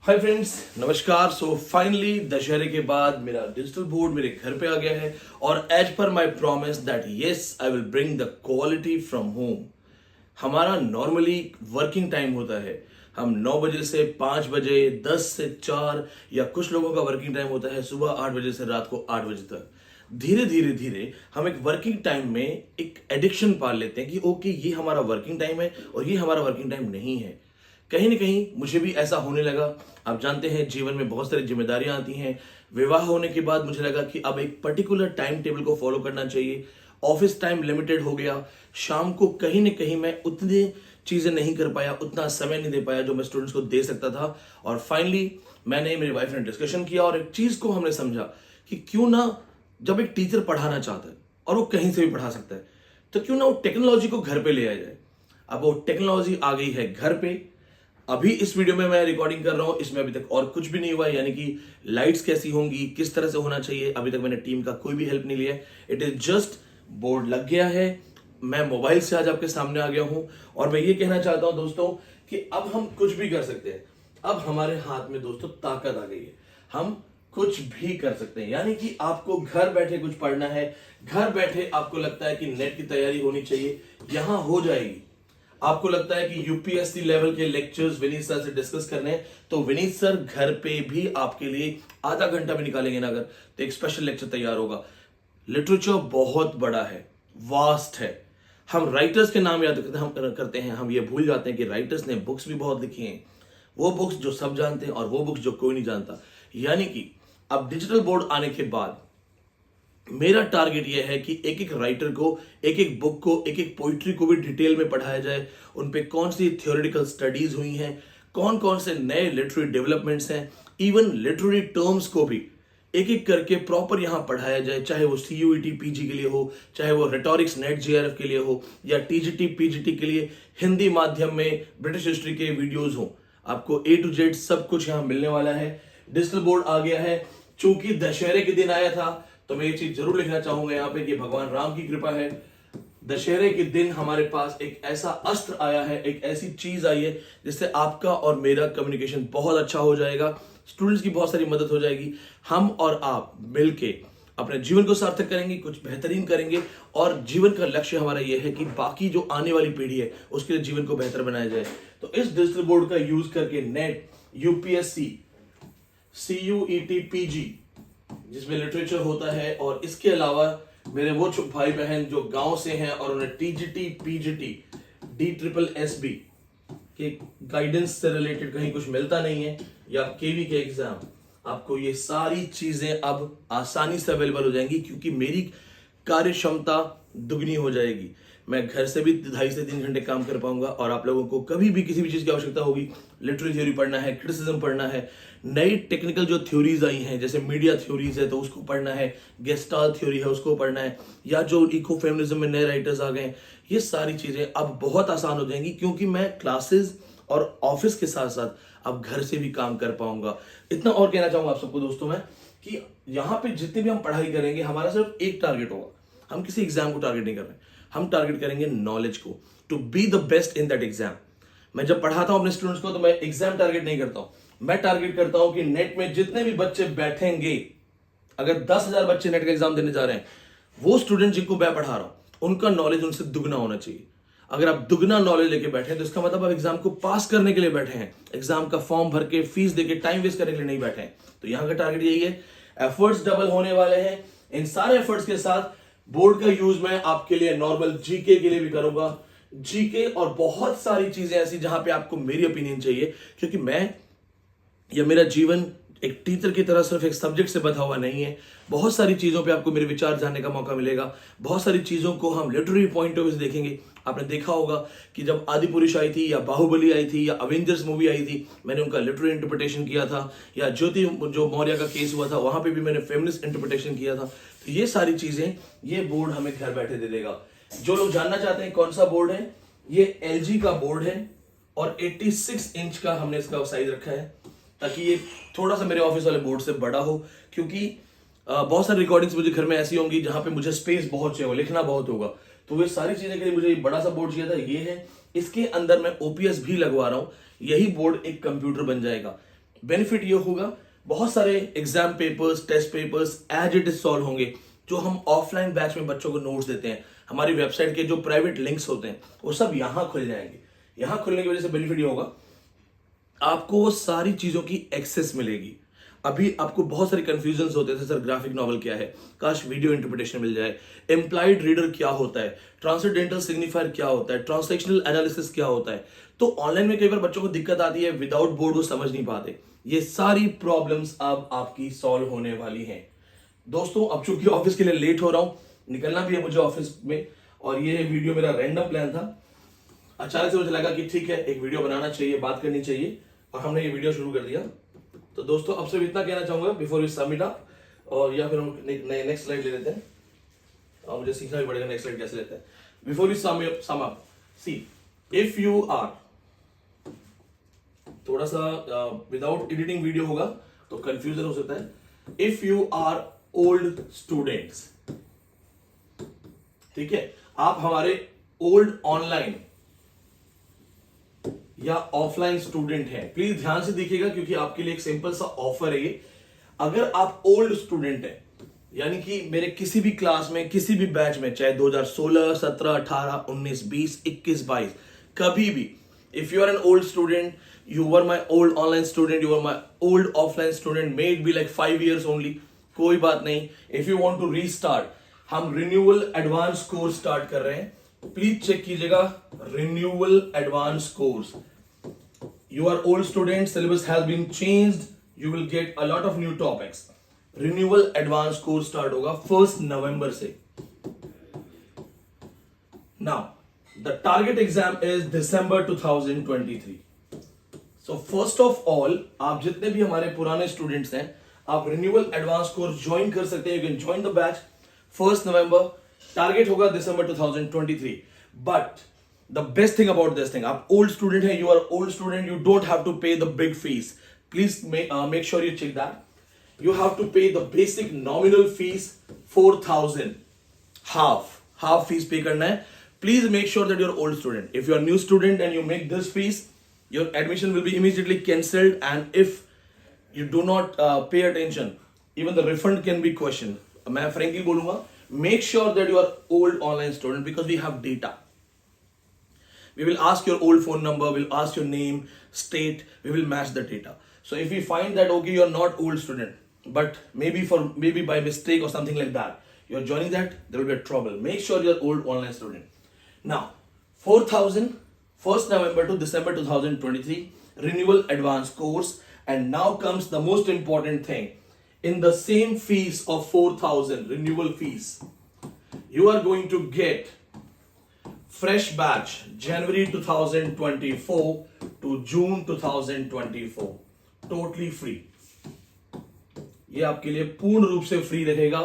Hi friends, नमस्कार। So finally दशहरे के बाद मेरा डिजिटल बोर्ड मेरे घर पे आ गया है और as per my promise that yes I will bring the quality from home. हमारा नॉर्मली वर्किंग टाइम होता है, हम 9 बजे से 5 बजे, 10 से 4 या कुछ लोगों का वर्किंग टाइम होता है सुबह 8 बजे से रात को 8 बजे तक। धीरे धीरे धीरे हम एक वर्किंग टाइम में एक एडिक्शन पाल लेते हैं कि ओके ये हमारा वर्किंग टाइम है और ये हमारा वर्किंग टाइम नहीं है। कहीं ना कहीं मुझे भी ऐसा होने लगा। आप जानते हैं जीवन में बहुत सारी जिम्मेदारियां आती हैं। विवाह होने के बाद मुझे लगा कि अब एक पर्टिकुलर टाइम टेबल को फॉलो करना चाहिए। ऑफिस टाइम लिमिटेड हो गया, शाम को कहीं ना कहीं मैं उतनी चीजें नहीं कर पाया, उतना समय नहीं दे पाया जो मैं स्टूडेंट्स को दे सकता था। और फाइनली मैंने, मेरी वाइफ ने डिस्कशन किया और एक चीज को हमने समझा कि क्यों ना, जब एक टीचर पढ़ाना चाहता है और वो कहीं से भी पढ़ा सकता है, तो क्यों ना वो टेक्नोलॉजी को घर पे ले आया जाए। अब वो टेक्नोलॉजी आ गई है घर पे। अभी इस वीडियो में मैं रिकॉर्डिंग कर रहा हूं, इसमें अभी तक और कुछ भी नहीं हुआ है, यानी कि लाइट्स कैसी होंगी, किस तरह से होना चाहिए, अभी तक मैंने टीम का कोई भी हेल्प नहीं लिया है। इट इज जस्ट बोर्ड लग गया है, मैं मोबाइल से आज आपके सामने आ गया हूं और मैं ये कहना चाहता हूं दोस्तों कि अब हम कुछ भी कर सकते हैं। अब हमारे हाथ में दोस्तों ताकत आ गई है, हम कुछ भी कर सकते हैं। यानी कि आपको घर बैठे कुछ पढ़ना है, घर बैठे आपको लगता है कि नेट की तैयारी होनी चाहिए, यहां हो जाएगी। आपको लगता है कि यूपीएससी लेवल के लेक्चर्स विनीत सर से डिस्कस करने हैं, तो विनीत सर घर पे भी आपके लिए आधा घंटा भी निकालेंगे ना अगर, तो एक स्पेशल लेक्चर तैयार होगा। लिटरेचर बहुत बड़ा है, वास्ट है। हम राइटर्स के नाम याद करते हैं, हम ये भूल जाते हैं कि राइटर्स ने बुक्स भी बहुत लिखी हैं। वो बुक्स जो सब जानते हैं और वो बुक्स जो कोई नहीं जानता। यानी कि अब डिजिटल बोर्ड आने के बाद मेरा टारगेट यह है कि एक एक राइटर को, एक एक बुक को, एक एक पोइट्री को भी डिटेल में पढ़ाया जाए। उन पे कौन सी थ्योरेटिकल स्टडीज हुई हैं, कौन कौन से नए लिटरेरी डेवलपमेंट्स हैं, इवन लिटरेरी टर्म्स को भी एक एक करके प्रॉपर यहां पढ़ाया जाए। चाहे वो सीयूईटी पीजी के लिए हो, चाहे वो रेटोरिक्स नेट जेआरएफ के लिए हो, या टीजीटी पीजीटी के लिए हिंदी माध्यम में ब्रिटिश हिस्ट्री के वीडियोज हो। आपको ए टू जेड सब कुछ यहां मिलने वाला है। डिजिटल बोर्ड आ गया है। चूंकि दशहरे के दिन आया था तो मैं ये चीज जरूर लिखना चाहूंगा यहाँ पे कि भगवान राम की कृपा है। दशहरे के दिन हमारे पास एक ऐसा अस्त्र आया है, एक ऐसी चीज आई है जिससे आपका और मेरा कम्युनिकेशन बहुत अच्छा हो जाएगा, स्टूडेंट्स की बहुत सारी मदद हो जाएगी। हम और आप मिलके अपने जीवन को सार्थक करेंगे, कुछ बेहतरीन करेंगे और जीवन का लक्ष्य हमारा यह है कि बाकी जो आने वाली पीढ़ी है उसके लिए जीवन को बेहतर बनाया जाए। तो इस डिजिटल बोर्ड का यूज करके नेट, यूपीएससी, सीयूईटी पीजी जिसमें लिटरेचर होता है, और इसके अलावा मेरे वो भाई बहन जो गांव से हैं और उन्हें टीजीटी पीजीटी DSSB के गाइडेंस से रिलेटेड कहीं कुछ मिलता नहीं है, या केवी के एग्जाम, आपको ये सारी चीजें अब आसानी से अवेलेबल हो जाएंगी क्योंकि मेरी कार्य क्षमता दुगनी हो जाएगी। मैं घर से भी 2.5 से 3 घंटे काम कर पाऊंगा और आप लोगों को कभी भी किसी भी चीज की आवश्यकता होगी, लिटरेरी थ्योरी पढ़ना है, क्रिटिसिज्म पढ़ना है, नई टेक्निकल जो थ्योरीज आई हैं जैसे मीडिया थ्योरीज है तो उसको पढ़ना है, गेस्टाल्ट थ्योरी है उसको पढ़ना है, या जो इको फेमिनिज्म में नए राइटर्स आ गए, ये सारी चीजें अब बहुत आसान हो जाएंगी क्योंकि मैं क्लासेस और ऑफिस के साथ साथ अब घर से भी काम कर पाऊंगा। इतना और कहना चाहूंगा आप सबको दोस्तों मैं कि यहाँ पे जितने भी हम पढ़ाई करेंगे हमारा सिर्फ एक टारगेट होगा, हम किसी एग्जाम को टारगेट नहीं कर रहे, हम टारगेट करेंगे नॉलेज को, to be the best in that exam. मैं जब पढ़ाता हूं अपने स्टूडेंट्स को तो मैं एग्जाम टारगेट नहीं करता हूं, मैं टारगेट करता हूं कि नेट में जितने भी बच्चे बैठेंगे, अगर 10,000 बच्चे नेट का एग्जाम देने जा रहे हैं, वो स्टूडेंट जिनको मैं पढ़ा रहा हूं उनका नॉलेज उनसे दुगना होना चाहिए। अगर आप दुगना नॉलेज लेके बैठे हैं तो इसका मतलब आप एग्जाम को पास करने के लिए बैठे हैं, एग्जाम का फॉर्म भर के फीस देके टाइम वेस्ट करने के लिए नहीं बैठे हैं। तो यहां का टारगेट यही है, एफर्ट्स डबल होने वाले हैं। इन सारे एफर्ट्स के साथ बोर्ड का यूज मैं आपके लिए नॉर्मल जीके के लिए भी करूंगा, जीके और बहुत सारी चीजें ऐसी जहां पे आपको मेरी ओपिनियन चाहिए, क्योंकि मैं या मेरा जीवन एक टीचर की तरह सिर्फ एक सब्जेक्ट से बंधा हुआ नहीं है। बहुत सारी चीजों पे आपको मेरे विचार जानने का मौका मिलेगा, बहुत सारी चीजों को हम लिटरेरी पॉइंट ऑफ व्यू से देखेंगे। आपने देखा होगा कि जब आदि पुरुष आई थी या बाहुबली आई थी या अवेंजर्स मूवी आई थी, मैंने उनका लिटरेरी इंटरप्रिटेशन किया था, या ज्योति जो मौर्य का केस हुआ था वहां पे भी मैंने फेमिनिस्ट इंटरप्रिटेशन किया था। तो ये सारी चीजें ये बोर्ड हमें घर बैठे दे देगा। जो लोग जानना चाहते हैं कौन सा बोर्ड है, ये LG का बोर्ड है और 86 इंच का हमने इसका साइज रखा है ताकि ये थोड़ा सा मेरे ऑफिस वाले बोर्ड से बड़ा हो, क्योंकि बहुत सारी रिकॉर्डिंग्स मुझे घर में ऐसी होंगी जहां पे मुझे स्पेस बहुत चाहिए, लिखना बहुत होगा, तो वे सारी चीजें के लिए मुझे बड़ा सा बोर्ड चाहिए था। ये है, इसके अंदर मैं OPS भी लगवा रहा हूं, यही बोर्ड एक कंप्यूटर बन जाएगा। बेनिफिट ये होगा, बहुत सारे exam papers, test papers as it is solve होंगे। जो हम ऑफलाइन बैच में बच्चों को नोट्स देते हैं, हमारी वेबसाइट के जो प्राइवेट लिंक्स होते हैं, वो सब यहाँ खुल जाएंगे। यहाँ खुलने की वजह से बेनिफिट ये होगा, आपको वो सारी चीजों की एक्सेस मिलेगी। अभी आपको बहुत सारे कंफ्यूजन होते थे, सर ग्राफिक नॉवल क्या है, काश वीडियो इंटरप्रिटेशन मिल जाए, एम्प्लॉयड रीडर क्या होता है, ट्रांसडेंटल सिग्निफायर क्या होता है, ट्रांसलेक्शनल एनालिसिस क्या होता है। तो ऑनलाइन में कई बार बच्चों को दिक्कत आती है, विदाउट बोर्ड वो समझ नहीं पाते। ये सारी प्रॉब्लम्स अब आपकी सॉल्व होने वाली हैं। दोस्तों अब चूंकि ऑफिस के लिए लेट हो रहा हूं, निकलना भी है मुझे ऑफिस में, और ये वीडियो मेरा रैंडम प्लान था। अचानक से मुझे लगा कि ठीक है, एक वीडियो बनाना चाहिए, बात करनी चाहिए, और हमने ये वीडियो शुरू कर दिया। तो दोस्तों अब सिर्फ इतना कहना चाहूंगा before we sum it up, और या फिर हम नेक्स्ट स्लाइड ले लेते हैं, और मुझे सीखना भी पड़ेगा नेक्स्ट स्लाइड कैसे लेते हैं। Before we sum up, see if you are, थोड़ा सा विदाउट एडिटिंग वीडियो होगा तो कंफ्यूजन हो सकता है। If you are old students, ठीक है, आप हमारे ओल्ड ऑनलाइन या ऑफलाइन स्टूडेंट हैं, प्लीज ध्यान से देखिएगा क्योंकि आपके लिए एक सिंपल सा ऑफर है ये। अगर आप ओल्ड स्टूडेंट हैं, यानी कि मेरे किसी भी क्लास में, किसी भी बैच में, चाहे 2016, 17, 18, 19, 20, 21, 22, कभी भी, if you are an old student, you were my old online student, you were my old offline student, may it be like 5 years only, कोई बात नहीं। if you want to restart, हम renewal advanced course start कर रहे हैं, please check कीजिएगा renewal advanced course। you are old student, syllabus has been changed, you will get a lot of new topics। renewal advanced course start होगा 1 नवंबर से। now the target exam is December 2023। So first of all, आप जितने भी हमारे पुराने students हैं, आप renewal advance course join कर सकते हैं। You can join the batch 1 नवंबर, टारगेट होगा December 2023। But the best thing about this thing, आप ओल्ड स्टूडेंट है, you are old student, you don't have to pay the big fees. Please make sure you check that. You have to pay the basic nominal fees 4000, half fees pay करना है। Please make sure that you are old student. If you are new student and you make this fees, your admission will be immediately cancelled, and if you do not pay attention, even the refund can be questioned. मैं frankly बोलूंगा, make sure that you are old online student because we have data. We will ask your old phone number, we'll ask your name, state, we will match the data. So if we find that okay, you are not old student, but maybe by mistake or something like that, you are joining that, there will be a trouble. Make sure you are old online student. Now 4000, 1st November to December 2023, renewal advanced course. And now comes the most important thing. In the same fees of 4000 renewal fees, you are going to get fresh batch January 2024 to June 2024, totally free। ये आपके लिए पूर्ण रूप से free रहेगा,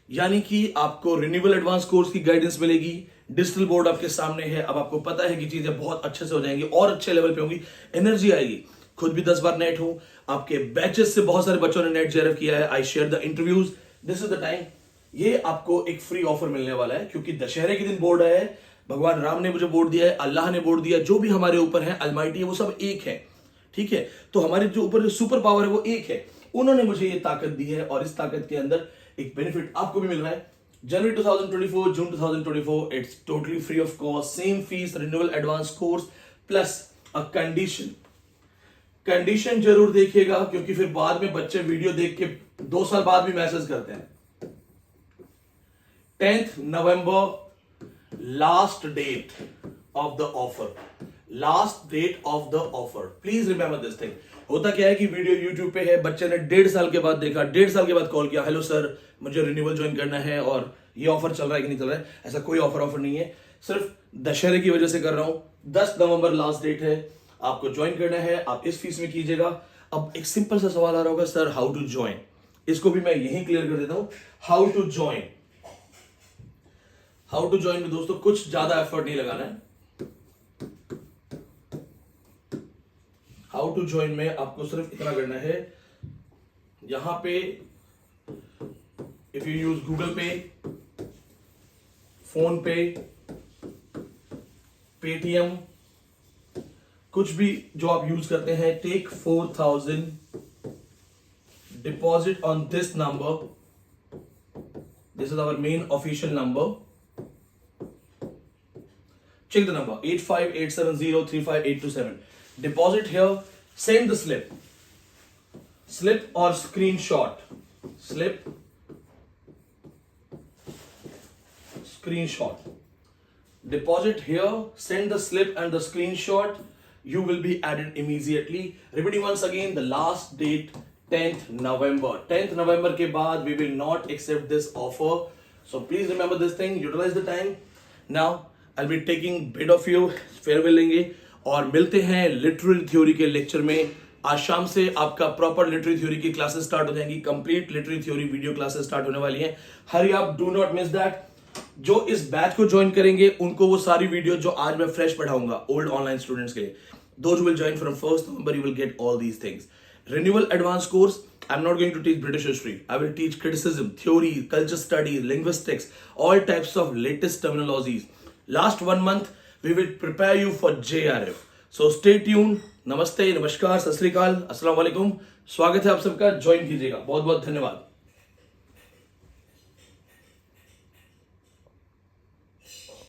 यानी कि आपको रिन्यूअल एडवांस कोर्स की गाइडेंस मिलेगी, डिजिटल बोर्ड आपके सामने है, अब आपको पता है कि चीजें बहुत अच्छे से हो जाएंगी और अच्छे लेवल पे होंगी, एनर्जी आएगी। खुद भी 10 बार नेट हूं, आपके बैचेस से बहुत सारे बच्चों ने नेट जेआरएफ किया है, I share the interviews, this is the time. ये आपको एक फ्री ऑफर मिलने वाला है क्योंकि दशहरे के दिन बोर्ड आया है, भगवान राम ने मुझे बोर्ड दिया है, अल्लाह ने बोर्ड दिया, जो भी हमारे ऊपर है अलमाइटी है, वो सब एक है, ठीक है। तो हमारे जो ऊपर जो सुपर पावर है वो एक है, उन्होंने मुझे ये ताकत दी है, और इस ताकत के अंदर एक बेनिफिट आपको भी मिल रहा है। January 2024, June 2024, it's totally free of cost, same fees, renewal advanced course, plus a condition। Condition जरूर देखिएगा क्योंकि फिर बाद में बच्चे वीडियो देख के 2 साल बाद भी मैसेज करते हैं। 10th November, last date of the offer, last date of the offer, please remember this thing। होता क्या है कि वीडियो YouTube पे है, बच्चे ने 1.5 साल के बाद देखा, 1.5 साल के बाद कॉल किया, हेलो सर मुझे रिन्यूअल ज्वाइन करना है और ये ऑफर चल रहा है कि नहीं चल रहा है। ऐसा कोई ऑफर नहीं है, सिर्फ दशहरे की वजह से कर रहा हूं। 10 नवंबर लास्ट डेट है, आपको ज्वाइन करना है, आप इस फीस में कीजिएगा। अब एक सिंपल सा सवाल आ रहा होगा, सर हाउ टू ज्वाइन, इसको भी मैं यही क्लियर कर देता हूं। हाउ टू ज्वाइन में दोस्तों कुछ ज्यादा एफर्ट नहीं लगाना है। हाउ टू ज्वाइन में आपको सिर्फ इतना करना है, यहां पे इफ यू यूज गूगल पे, फोन पे, पेटीएम, कुछ भी जो आप यूज करते हैं, take 4000 deposit on this number. This is our main official number. Check the number 8587035827. Deposit here. Send the slip. Slip or screenshot. Slip. Screenshot. Deposit here. Send the slip and the screenshot. You will be added immediately. Repeating once again, the last date 10th November. 10th November के बाद we will not accept this offer. So please remember this thing. Utilize the time. Now I'll be taking bit of you. Farewell लेंगे और मिलते हैं literary theory के lecture में. आज शाम से आपका प्रॉपर लिटरेरी थ्योरी की क्लासेस स्टार्ट हो जाएंगी. Complete literary theory video classes start होने वाली हैं. हरी आप, डू नॉट मिस दैट. जो इस बैच को ज्वाइन करेंगे उनको वो सारी वीडियो जो आज मैं फ्रेश पढ़ाऊंगा ओल्ड ऑनलाइन स्टूडेंट्स के लिए, those who will join from 1st November, you will get all these things. Renewal advanced course, I'm not going to teach British history. I will teach criticism, theory, culture studies, linguistics, all types of latest terminologies. Last 1 month, we will prepare you for JRF. So stay tuned. नमस्ते, नमस्कार, सत श्री अकाल, अस्सलाम वालेकुम. स्वागत है आप सबका. ज्वाइन कीजिएगा. बहुत बहुत धन्यवाद.